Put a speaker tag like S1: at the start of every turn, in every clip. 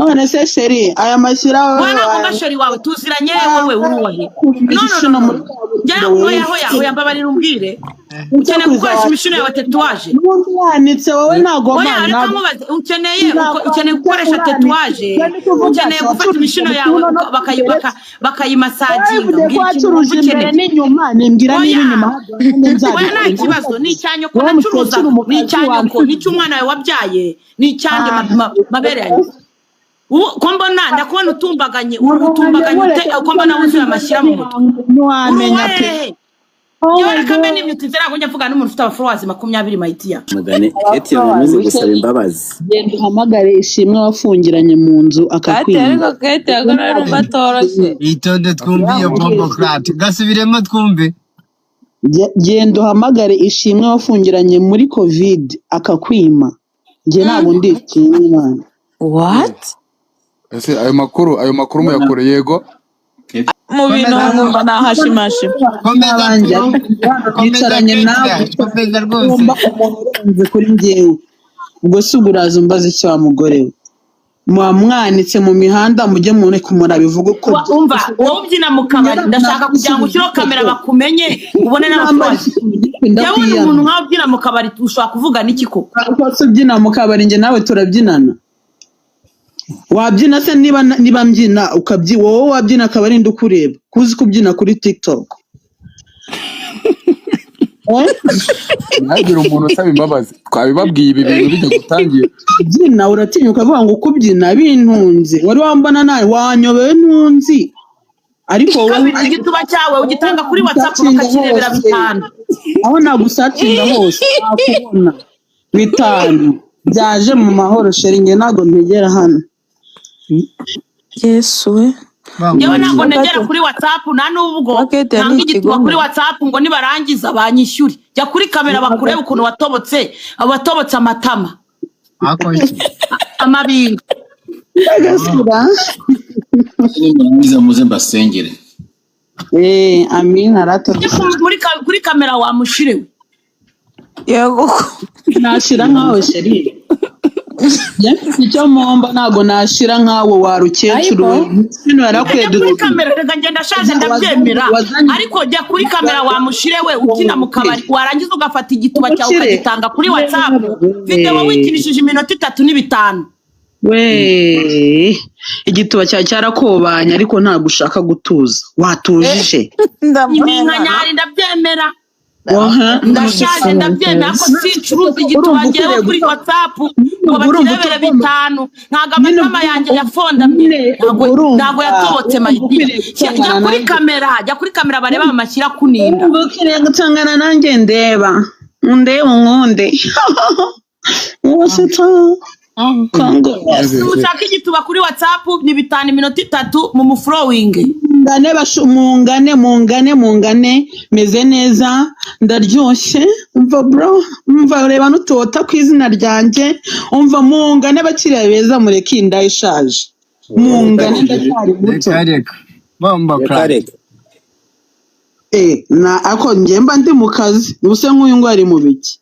S1: none se sheri aya mashyira
S2: wana konga sheri wawe tuziranye wewe uruwahe no jya oya mbabarira umbwire ukeneye gukoresha imishino yawe tatuwaje
S1: yanitse wowe ntago
S2: mana ukeneye gukoresha tatuwaje ukeneye gufata imishino yawe bakayimasaginga
S1: ngicuruje imbere n'inyuma nimbwira n'inyuma
S2: we nta kibazo ni icyanyo ko nacuruza ni icyanyo ko ni cy'umwana wawe wabyaye ni icyanjye mabere yanjye ko mbona ndakubona utumbaganye uko mbona wuzuye amashyira mu mutwe
S1: ntiwamenya pe
S2: yewe reka mbe n'imyuti nzira njya mvuga n'umuntu ufite abafollowers 20 Maitiya
S3: mugane eti yamaze gusaba imbabazi
S1: genda uhamagare ishimwe wafungiranye mu nzu akakwima
S4: ariko kete agora ari batoroshe
S5: itonde twumviye bombo crat gasubiremo twumve
S1: genda uhamagare ishimwe wafungiranye muri covid akakwima nge ntabwo ndi ikintu
S4: what
S6: ese ayo makuru muyakore yego
S4: mu bintu ngomba nahashimashe
S1: yicaranye nawe
S5: komeza rwose
S1: umurenze kuri njyewe ubwo se uraza umbaza icyo wa mugore we mwanitse mu mihanda mujye mune kumura bivuga uko
S2: umva wowe ubyina mu kabari ndashaka kugira ngo ushyire kamera bakumenye ubone n'abafollowers yawe umuntu nkaho ubyina mu kabari ushaka kuvuga n'iki koko
S1: ko ubyina mu kabari nge nawe turabyinana wabyina se niba mbyina wowe wabyina akaba ari ndukureba kuzi kubyina kuri TikTok
S6: ntagira umuntu usaba imbabazi twabibabwiye ibi bintu bijya gutangira
S1: byina uratinyuka avuga ngo kubyina bintunze wari wambona nawe wanyobeye ntunzi ariko wowe
S2: igituba cyawe ugitanga kuri WhatsApp bakakirebera 5
S1: aho nagusacinga hose nakubona 5 byaje mu mahoro sheri nge nago ntegera hano
S4: Yesu we
S2: yewe ntabwo negera kuri WhatsApp nta nubwo nanga igituba kuri WhatsApp ngo nibarangiza banyishyure jya kuri kamera bakureba ukuntu watobotse amatama amabinga
S1: agasura
S3: nimurangiza muze mbasengere
S1: amina rato
S2: kuri kamera wamushirewe
S4: yego
S1: nashira nkawe sheri icyo momba ntago nashira nkawe warukecuru bino yarakwedura
S2: kuri kamera rega ngenda shaje ndabyemera ariko jya kuri kamera wamushirewe ukina mu kabari warangiza ugafata igituba cyawe ukagitanga kuri WhatsApp video wikinishije iminota 3 n'ibitanu
S1: we igituba cyawe cyarakobanya ariko ntago ushaka gutuza watujije
S2: ndamwanyari ndabyemera ndashaje ndabyemera ko sicuruza igituba ngewe kuri WhatsApp ngo bakirebere 5 ntago amatama yanjye yafondamye ntago yatobotse Maitiya jya kuri kamera bareba amashyira kuninda
S1: ukiriye gutangana nanjye ndeba unkunde wose Kongo
S2: ushaka igituba kuri WhatsApp ni 5 iminota 3 mu muflowing
S1: mungane meze neza ndaryoshye umva bro umva reba nutota ku izina ryanjye umva mungane bakiriya beza mureke inda ishaje mungane ndacyari muto
S5: bombo crat
S1: ako ngemba ndi mu kazi ubuse nk'uyu ngo ari mu biki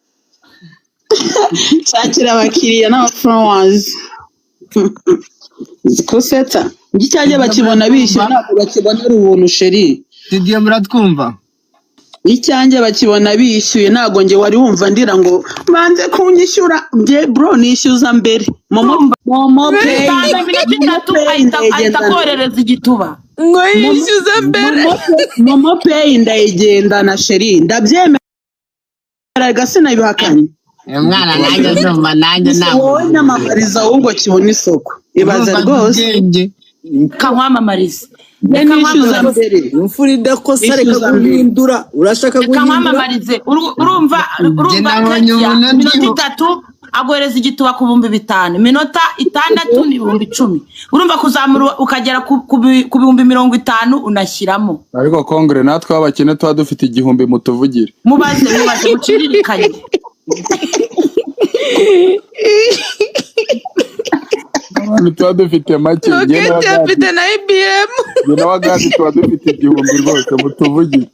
S1: shakira abakiriya n'abafollowers zikuseta ngicyaje bakibona bishyura ntabwo bakibonera ubuntu sheri
S5: Didier muratwumva
S1: icyanjye bakibona bishyuye ntago nge wari wumva ndira ngo banze kunyishyura nge bro nishyuza mbere momo pay
S2: ahita koherereza igituba
S4: ngo yishyuze mbere
S1: momo pay ndayigendana sheri ndabyemera gasina bihakanye
S5: umwana nanjye ndumva nanjye ntabwo
S1: wowe n'amamariza ahubwo kibona isoko ibaza rwose
S2: kankwamamariza
S1: nishyuza mbere
S3: imfura idakosa reka guhindura urashaka guhindura
S2: kankwamamarize urumva minota 3 agohereza igituba ku 5,000 minota 6 ni 10,000 urumva kuzamura ukagera ku 50,000 unashyiramo
S6: ariko kongre natwe abakene tuba dufite 1,000 mutuvugire
S2: mubaze muciririkanye
S6: tuba dufite make
S4: Kete afite na IBM
S6: njye wagandi tuba dufite 1,000 rwose mutuvugire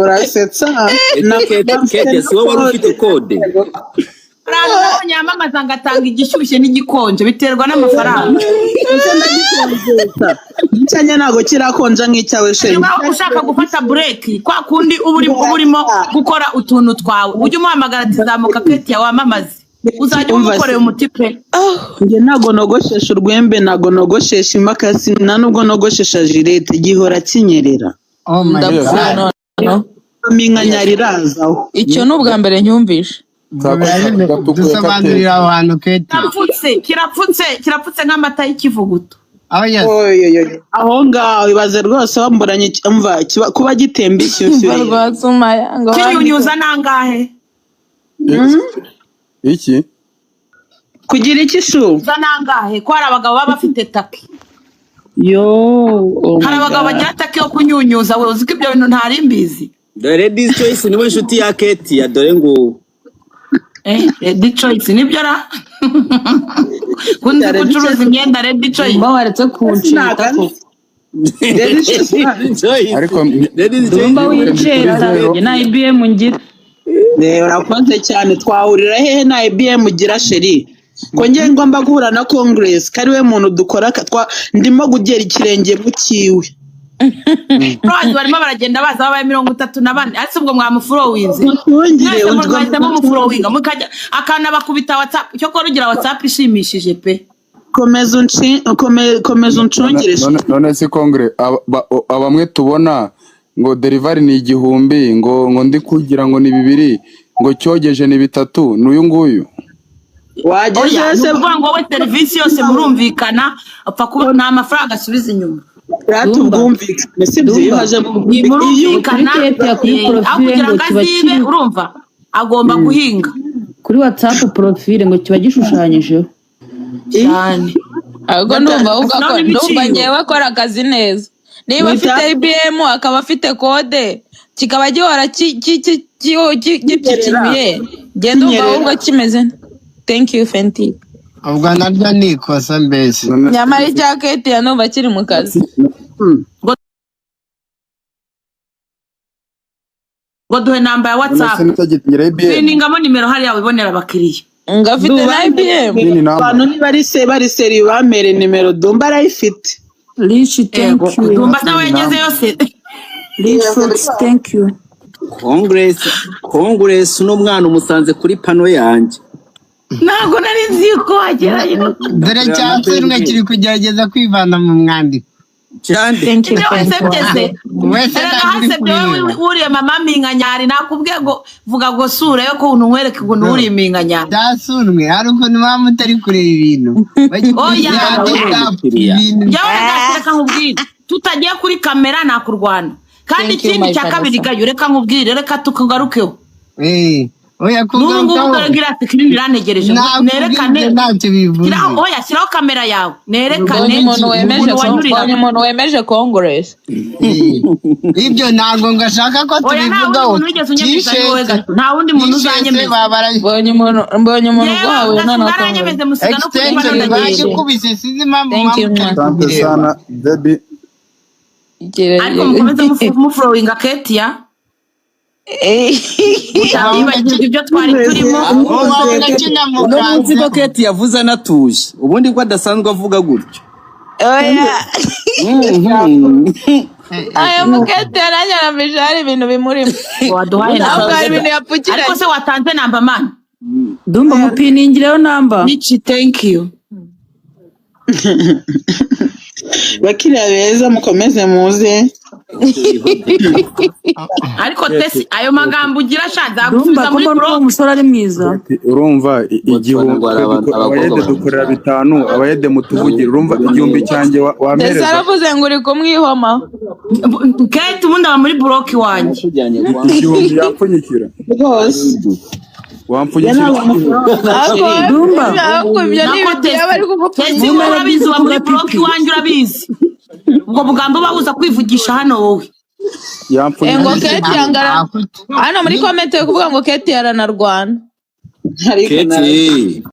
S1: urasetsa
S3: Kete si wowe wari ufite kode
S2: Rano nabonye yamamaza ngatanga igishyushye n'igikonje biterwa n'amafaranga.
S1: Icyanya ntago kirakonja nk'icyawe shenge.
S2: Niba ushaka gufata break kwa kundi urimo gukora utuntu twawe ujye umuhamagara tizamuka Ketia wamamaze uzajya umukorera umuti pe.
S1: Nge ntago nogoshesha urwembe ntago nogoshesha imakasi nta nubwo nogoshesha jirete gihora kinyerera.
S5: Oh my God.
S1: Minkanyari irazaho.
S4: Icyo ni ubwa mbere nyumvishe.
S5: Dusobanurira abantu Ketia.
S2: Kirapfutse nk'amata y'ikivuguto.
S5: Oh yes.
S1: Aho ngaho ibaze rwose wamburanye umva kuba gitemba ishyushyu.
S4: Barwasumaya ngo
S2: Kinyunyuza nangahe?
S6: Iki?
S1: Kugira iki shu?
S2: Za nangahe ko hari abagabo baba bafite taki.
S1: Yo.
S2: Hari abagabo bagira taki yo kunyunyuza we uziko ibyo bintu ntari mbizi.
S3: Dore this choice niwe nshuti ya Ketia dore ngo
S2: Ready choice nibyo ra. Kundi gucuruza imyenda ready choice.
S7: Waretse kunshita ko.
S6: Ariko
S7: Dumba wiceta na IBM ngira.
S1: Urakoze cyane twahurira hehe na IBM ugira sheri ko ngiye ngomba guhura na Congress kari we muntu dukora ndimo gugera ikirenge mu kiwe.
S2: Abantu barimo baragenda baza babaye 34 ariko ubwo mwamufurowinze
S1: Ntungire
S2: undwahitamo mufurowinga mukajya akana bakubita WhatsApp cyo ko rugira WhatsApp ishimishije pe.
S1: komeza uncungire.
S6: none si Congress abamwe tubona ngo delivery ni 1000 ngo ndi kugira ngo ni 2 ngo cyogeje ni 3 n'uyu nguyu
S1: Wageje se
S2: ngo we service yose murumvikana apfa kuba nta mafaranga asubiza inyuma.
S1: Ratubwumvikane sibyo haje
S2: murumvikana akugira ngazibe urumva agomba guhinga
S7: kuri WhatsApp profile ngo kiba gishushanyijeho
S2: cyane.
S4: ahubwo ndumva ngewe akora akazi neza. Niba afite IBM akaba afite kode kikaba gihora gipyikiye genda umva ahubwo kimeze. Thank you Fenty.
S5: Ubwo naryo ni ikosa mbese.
S4: Nyamara icya Ketia numva kiri mu kazi.
S2: Ngo duhe namba ya WhatsApp. Ningamo nimero hari yawe ibonera abakiriya.
S4: Ngafite na IBM.
S1: Abantu ni bari seri bamere nimero Dumba arayifite.
S7: Rich thank you.
S2: Dumba nawe ngeze yose.
S7: Rich thank you.
S3: Congress n'umwana umusanze kuri pano yanjye.
S2: Ntago nari nzi ko ageraye.
S5: Dore cyatsinwe kiri kugerageza kwivana mu mwandiko.
S3: Cyane.
S7: Thank you.
S5: Wese
S2: ndakuri uriye mama Minkanyari nakubwiye ngo vuga ngo sura yo ko untwereke ngo nturi Minkanyari.
S5: Dasunwe hari ukuntu mutari kureba ibintu.
S2: Oya. Yawe ndashaka nkubwire tutagiye kuri kamera nakurwana. Kandi ikindi cya kabiri gayo reka nkubwire reka tukugarukeho.
S5: Oya
S2: kugaruka. Nungu utagira screen iranegereje nerekane.
S5: Ntacyo bivuze.
S2: Oya shyiraho kamera yawe. Nerekane
S4: umuntu wemeje Congress.
S5: Ibyo ntago ngashaka ko tubivugaho.
S2: Nta wundi muntu uzanyemeza.
S4: Mbonye umuntu gwawe
S2: none aranyemeze musiga no kubana
S5: baje kubise sizi impamvu
S6: sana baby.
S2: Ariko mukomeze mufurowinga Ketia. Ibyo twari turimo
S3: umunsi ko Ketia yavuze anatuje ubundi ko adasanzwe avuga gutyo.
S4: Oya ayo mukete aranyarambije hari ibintu bimurimo
S2: waduhaye
S4: ntabwo ibintu yapfukira.
S2: Ariko se watanze namba man
S7: Dumba mupiningireho namba.
S2: Nichi thank you.
S1: Bakiriya beza mukomeze muze.
S2: Ariko tesi ayo magambo ugira shanza gusubiza muri pro
S7: umusore ari mwiza.
S6: Urumva igihumbi abayede dukorera 5 abayede mutuvugira urumva igihumbi cyanjye wamereza.
S4: Ndetse aravuze ngo uri kumwihoma.
S2: Kate ubundi aba muri block wanjye.
S6: Igihumbi yapfunyikira.
S1: Rwose.
S6: Wampfunyikira.
S7: Dumba.
S4: Ibyo ni ibintu bari
S2: kugupfunyikira. Urabizi wa muri block wanjye urabizi. Ubwo bugambo babuza kwivugisha hano wowe.
S4: Ngo Ketia angara hano muri comment yo kuvuga ngo Ketia aranarwana.
S3: Ketia